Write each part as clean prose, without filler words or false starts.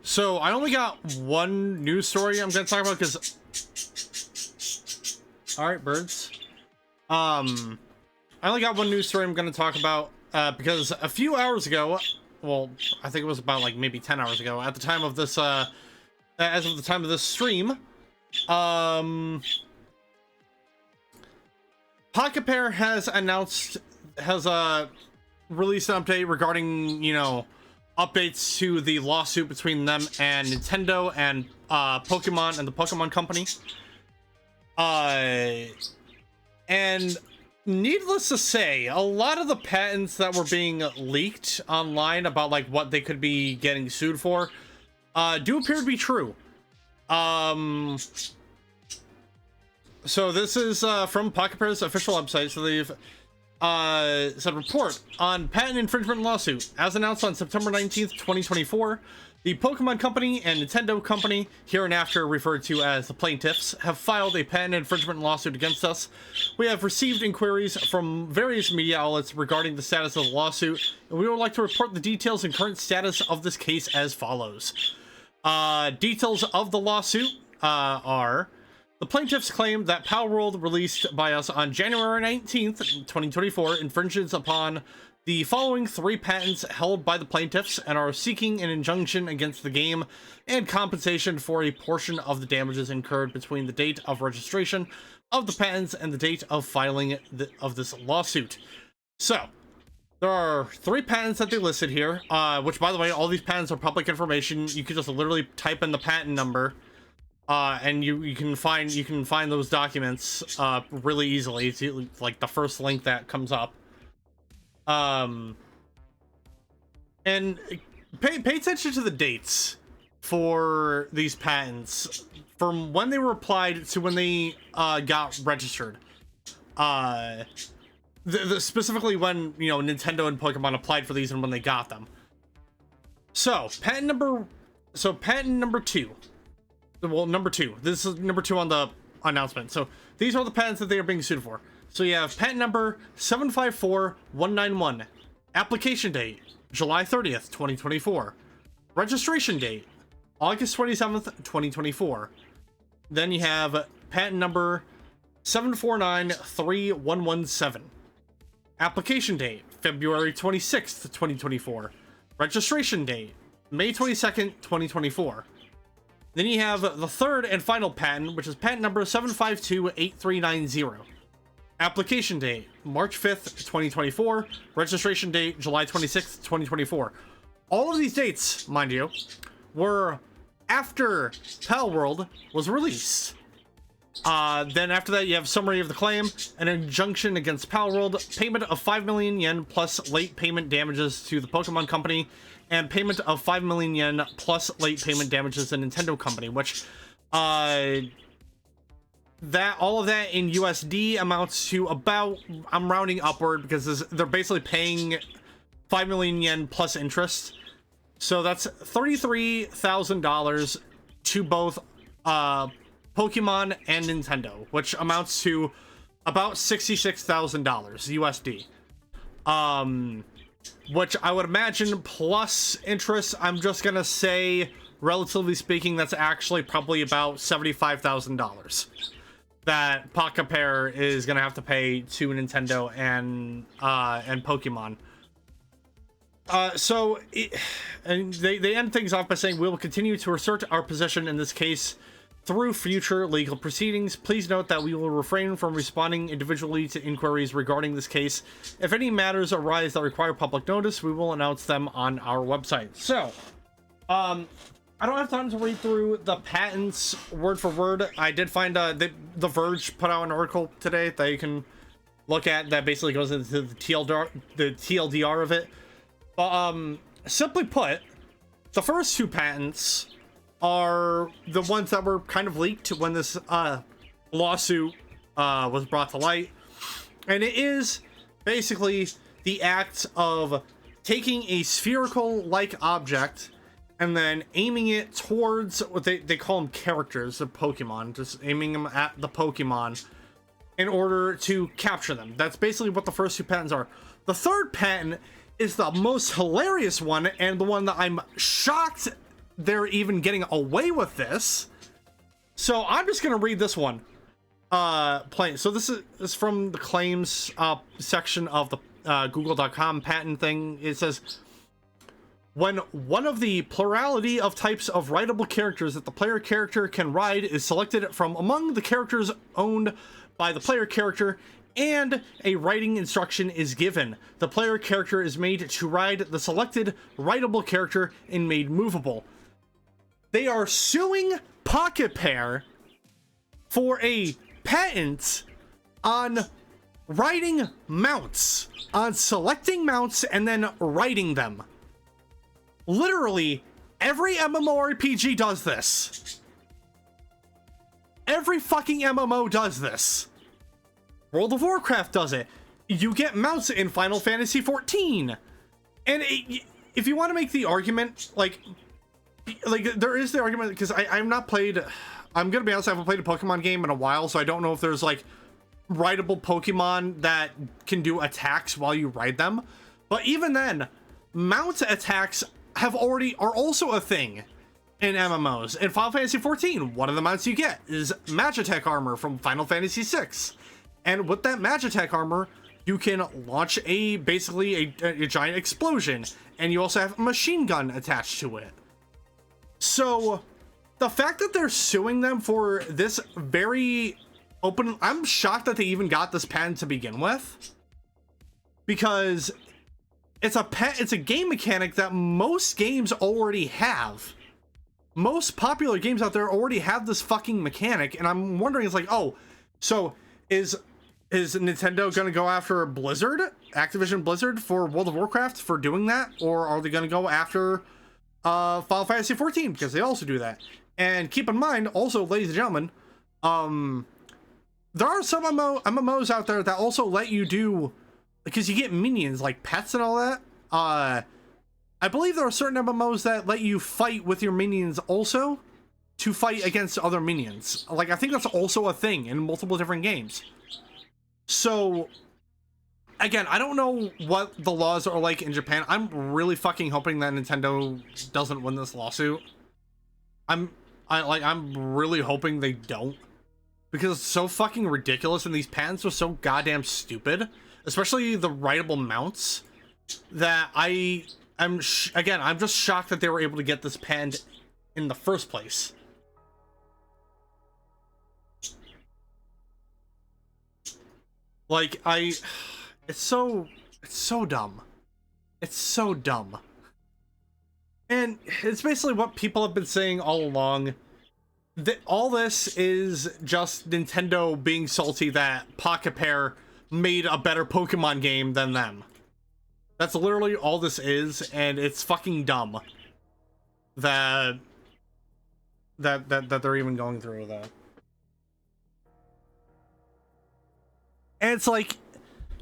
So I only got one news story I'm going to talk about because... All right, birds. I only got one news story I'm going to talk about because a few hours ago, well, I think it was about like maybe 10 hours ago, at the time of this, as of the time of this stream, Pocketpair has released an update regarding, you know, updates to the lawsuit between them and Nintendo and Pokemon and the Pokemon Company. And needless to say, a lot of the patents that were being leaked online about like what they could be getting sued for do appear to be true. So this is from Pocketpair's official website. So they've said report on patent infringement lawsuit. As announced on September 19th, 2024, the Pokemon Company and Nintendo Company, hereinafter referred to as the plaintiffs, have filed a patent infringement lawsuit against us. We have received inquiries from various media outlets regarding the status of the lawsuit, and we would like to report the details and current status of this case as follows. Details of the lawsuit are... The plaintiffs claim that Palworld, released by us on January 19th, 2024, infringes upon the following 3 patents held by the plaintiffs and are seeking an injunction against the game and compensation for a portion of the damages incurred between the date of registration of the patents and the date of filing of this lawsuit. So, there are 3 patents that they listed here, which, by the way, all these patents are public information. You can just literally type in the patent number. And you can find those documents really easily. It's like the first link that comes up. And pay attention to the dates for these patents from when they were applied to when they got registered. Specifically when, you know, Nintendo and Pokemon applied for these and when they got them. So patent number 2. Well, number 2. This is number 2 on the announcement. So these are the patents that they are being sued for. So you have patent number 754191. Application date, July 30th, 2024. Registration date, August 27th, 2024. Then you have patent number 749317. Application date, February 26th, 2024. Registration date, May 22nd, 2024. Then you have the third and final patent, which is patent number 7528390. Application date, March 5th, 2024. Registration date, July 26th, 2024. All of these dates, mind you, were after Palworld was released. Then after that, you have summary of the claim, an injunction against Palworld, payment of 5 million yen plus late payment damages to the Pokemon Company, and payment of 5 million yen plus late payment damages to Nintendo Company, which all of that in USD amounts to about, I'm rounding upward because they're basically paying 5 million yen plus interest. So that's $33,000 to both Pokemon and Nintendo, which amounts to about $66,000 USD. Which I would imagine plus interest, I'm just gonna say, relatively speaking, that's actually probably about $75,000 that Pocketpair is gonna have to pay to Nintendo and Pokemon. And they end things off by saying, we will continue to assert our position in this case through future legal proceedings. Please note that we will refrain from responding individually to inquiries regarding this case. If any matters arise that require public notice, we will announce them on our website. So, I don't have time to read through the patents word for word. I did find The Verge put out an article today that you can look at that basically goes into the TLDR of it. But simply put, the first 2 patents are the ones that were kind of leaked when this lawsuit was brought to light. And it is basically the act of taking a spherical-like object and then aiming it towards what they call them characters of Pokemon, just aiming them at the Pokemon in order to capture them. That's basically what the first 2 patents are. The third patent is the most hilarious one, and the one that I'm shocked they're even getting away with this. So I'm just gonna read this one. Plain. So this is from the claims section of the Google.com patent thing. It says, when one of the plurality of types of writable characters that the player character can ride is selected from among the characters owned by the player character, and a writing instruction is given, the player character is made to ride the selected writable character and made movable. They are suing Pocketpair for a patent on writing mounts, on selecting mounts and then writing them. Literally, every MMORPG does this. Every fucking MMO does this. World of Warcraft does it. You get mounts in Final Fantasy XIV. And if you want to make the argument, like there is the argument, because I'm not played, I'm gonna be honest, I haven't played a Pokemon game in a while, so I don't know if there's like rideable Pokemon that can do attacks while you ride them. But even then, mount attacks are also a thing in MMOs. In Final Fantasy XIV, one of the mounts you get is Magitech armor from Final Fantasy VI. And with that Magitech armor, you can launch basically a giant explosion, and you also have a machine gun attached to it. So the fact that they're suing them for this very open, I'm shocked that they even got this patent to begin with, because it's a game mechanic that most games already have. Most popular games out there already have this fucking mechanic, and I'm wondering, it's like, oh, so is Nintendo gonna go after Blizzard, Activision Blizzard, for World of Warcraft for doing that, or are they gonna go after Final Fantasy XIV, because they also do that? And keep in mind, also, ladies and gentlemen, there are some MMOs out there that also let you do, because you get minions like pets and all that. I believe there are certain MMOs that let you fight with your minions also, to fight against other minions. Like, I think that's also a thing in multiple different games. So, again, I don't know what the laws are like in Japan. I'm really fucking hoping that Nintendo doesn't win this lawsuit. I'm really hoping they don't, because it's so fucking ridiculous, and these patents are so goddamn stupid, especially the writable mounts, that I'm just shocked that they were able to get this patent in the first place. Like, it's so dumb. It's so dumb. And it's basically what people have been saying all along. That all this is just Nintendo being salty that Pocketpair made a better Pokemon game than them. That's literally all this is, and it's fucking dumb that they're even going through with that. And it's like,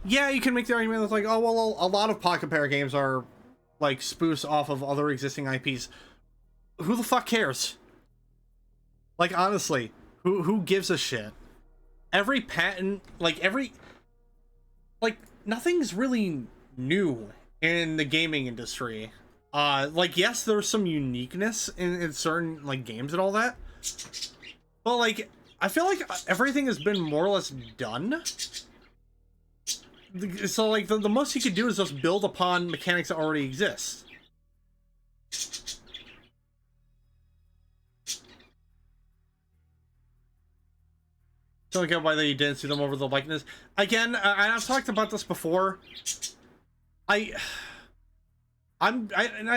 yeah, you can make the argument that's like, oh, well, a lot of Pocketpair games are like spoofs off of other existing IPs. Who the fuck cares? Like, honestly, who gives a shit? Every patent, like nothing's really new in the gaming industry. Like, yes, there's some uniqueness in certain like games and all that, but like, I feel like everything has been more or less done. So like the most you could do is just build upon mechanics that already exist. Don't get why they didn't see them over the likeness. Again, I've talked about this before. I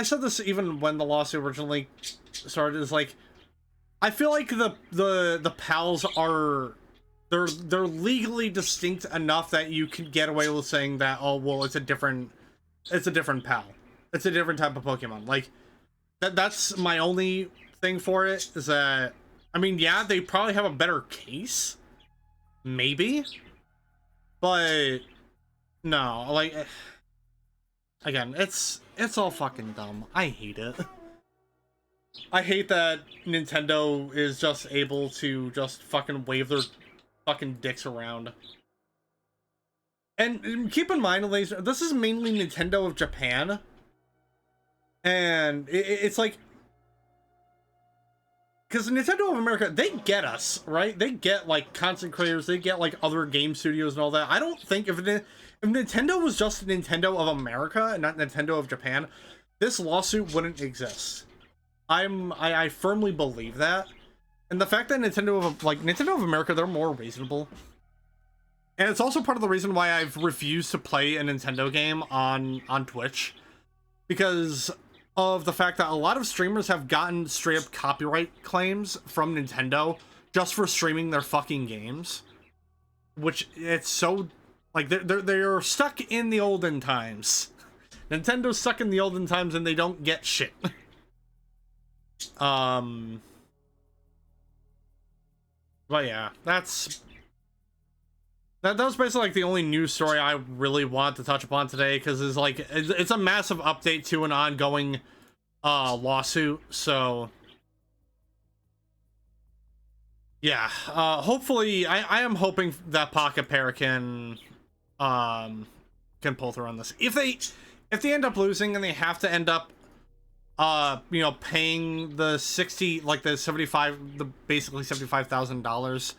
said this even when the lawsuit originally started, is like, I feel like the PALs are, they're legally distinct enough that you can get away with saying that, oh, well, it's a different PAL. It's a different type of Pokemon. Like, that's my only thing for it, is that, I mean, yeah, they probably have a better case, maybe, but no, like, again, it's all fucking dumb. I hate it. I hate that Nintendo is just able to just fucking wave their fucking dicks around. And keep in mind, ladies, this is mainly Nintendo of Japan. And it's like, because Nintendo of America, they get us, right? They get like content creators, they get like other game studios and all that. I don't think if Nintendo was just Nintendo of America and not Nintendo of Japan, this lawsuit wouldn't exist. I firmly believe that. And the fact that Nintendo of America, they're more reasonable. And it's also part of the reason why I've refused to play a Nintendo game on Twitch. Because of the fact that a lot of streamers have gotten straight up copyright claims from Nintendo just for streaming their fucking games. Which, it's so, like, they're stuck in the olden times. Nintendo's stuck in the olden times and they don't get shit. But yeah, that was basically like the only news story I really want to touch upon today, because it's a massive update to an ongoing lawsuit. So yeah, hopefully I am hoping that Pocketpair can pull through on this. If they end up losing and they have to end up you know, paying the basically $75,000,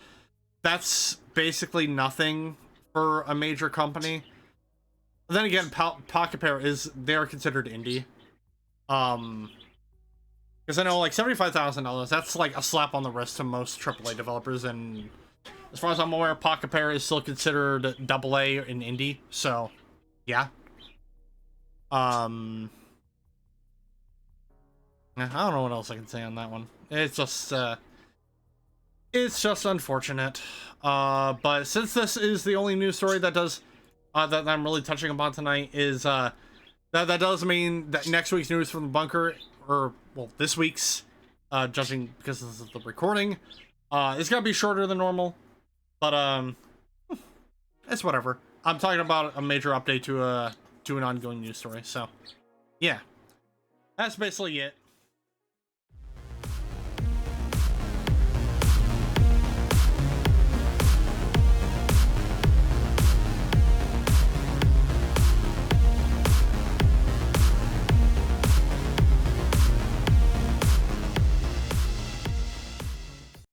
that's basically nothing for a major company. Then again, Pocketpair they're considered indie. Because I know, like, $75,000, that's like a slap on the wrist to most AAA developers, and as far as I'm aware, Pocketpair is still considered AA in indie, so yeah. I don't know what else I can say on that one. It's just unfortunate. But since this is the only news story that I'm really touching upon tonight, is that does mean that next week's news from the bunker, or well, this week's, judging because this is the recording, it's gonna be shorter than normal. But it's whatever. I'm talking about a major update to an ongoing news story. So yeah, that's basically it.